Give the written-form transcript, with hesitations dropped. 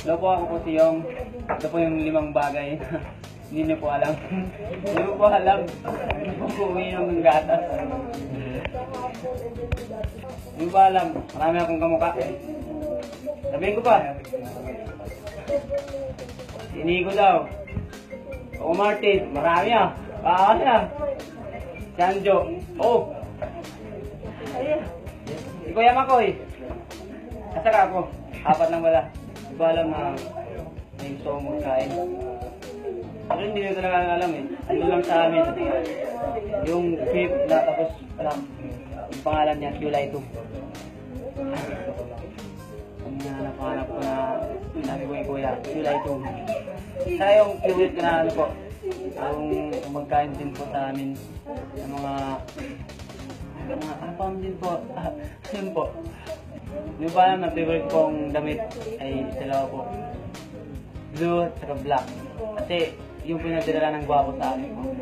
Ito po ako po si Yong. Ito po yung 5 bagay. Hindi niyo po alam. Hindi niyo po alam. Hindi po po umiinom ng gatas. Hindi po alam. Marami akong kamukha. Sabihin ko pa. Si Inigo daw. O Martin. Marami ah. Bakit ah. Si Anjo. Oh. Ayan. Si Kuya Makoy. Kasara ako. 4 lang wala. Hindi ko alam na may gusto kong magkain. Pero hindi nyo talaga alam eh. Ano lang sa amin. Yung fifth na tapos parang yung pangalan niya, July 2. Ang napangarap ko na sabi ko yung kuya, July 2. Saka yung fluid ko na ano po, yung magkain din po sa amin ng mga apam din po. Yun po. Yung ba alam na favorite kong damit ay dalawa po. Blue at saka black. Kasi yung pinadala ng gwapo sa akin po.